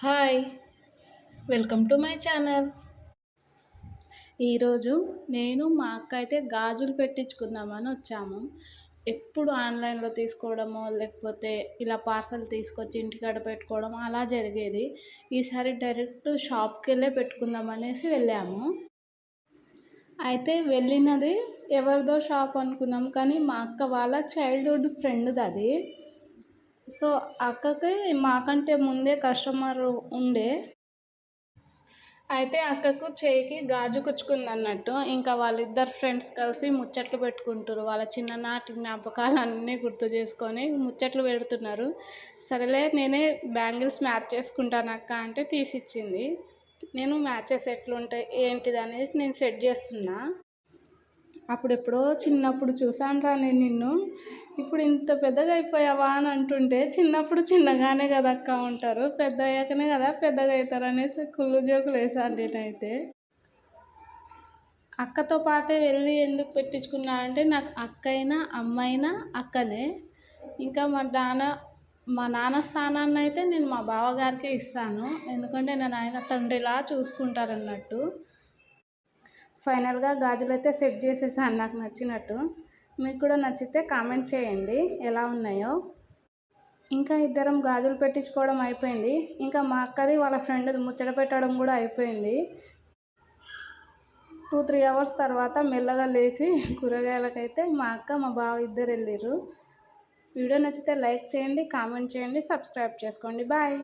Hi! Welcome to my channel. ఈరోజు నేను మా అక్క అయితే గాజులు పెట్టించుకుందామని వచ్చాము. ఎప్పుడు ఆన్‌లైన్‌లో తీసుకోవడమో, లేకపోతే ఇలా పార్సెల్ తీసుకొచ్చి ఇంటికాడ పెట్టుకోవడం అలా జరిగేది. ఈసారి డైరెక్ట్ షాప్‌కెళ్ళే పెట్టుకుందాం అనేసి వెళ్ళాము. అయితే వెళ్ళినది ఎవరిదో షాప్ అనుకున్నాం, కానీ మా అక్క వాళ్ళ చైల్డ్‌హుడ్ ఫ్రెండ్‌దది. సో, అక్కకి మాకంటే ముందే కస్టమర్ ఉండే. అయితే అక్కకు చేయికి గాజు కుచ్చుకుందన్నట్టు. ఇంకా వాళ్ళిద్దరు ఫ్రెండ్స్ కలిసి ముచ్చట్లు పెట్టుకుంటుర్రు. వాళ్ళ చిన్ననాటి జ్ఞాపకాలన్నీ గుర్తు చేసుకొని ముచ్చట్లు పెడుతున్నారు. సరేలే నేనే బ్యాంగిల్స్ మ్యాచ్ చేసుకుంటానక్క అంటే తీసిచ్చింది. నేను మ్యాచెస్ ఎట్లుంటాయి ఏంటిదనేసి నేను సెట్ చేస్తున్నా. అప్పుడెప్పుడో చిన్నప్పుడు చూసానురా నేను నిన్ను, ఇప్పుడు ఇంత పెద్దగా అయిపోయావా అని అంటుంటే, చిన్నప్పుడు చిన్నగానే కదక్కా ఉంటారు, పెద్దయ్యాకనే కదా పెద్దగా అవుతారు అనేసి కుళ్ళు జోకులు వేసాను నేనైతే. అక్కతో పాటే వెళ్ళి ఎందుకు పెట్టించుకున్నా అంటే, నాకు అక్కయినా అమ్మైనా అక్కనే. ఇంకా మా నాన్న స్థానాన్ని అయితే నేను మా బావగారికే ఇస్తాను. ఎందుకంటే నన్ను ఆయన తండ్రిలా చూసుకుంటారన్నట్టు. ఫైనల్‌గా గాజులైతే సెట్ చేసేసాను నాకు నచ్చినట్టు. మీకు కూడా నచ్చితే కామెంట్ చేయండి ఎలా ఉన్నాయో. ఇంకా ఇద్దరం గాజులు పెట్టించుకోవడం అయిపోయింది. ఇంకా మా అక్కది వాళ్ళ ఫ్రెండ్‌ది ముచ్చట పెట్టడం కూడా అయిపోయింది. 2, 3 అవర్స్ తర్వాత మెల్లగా లేచి కూరగాయలకైతే మా అక్క, మా బావ ఇద్దరు వెళ్ళిర్రు. వీడియో నచ్చితే లైక్ చేయండి, కామెంట్ చేయండి, సబ్స్క్రైబ్ చేసుకోండి. బాయ్.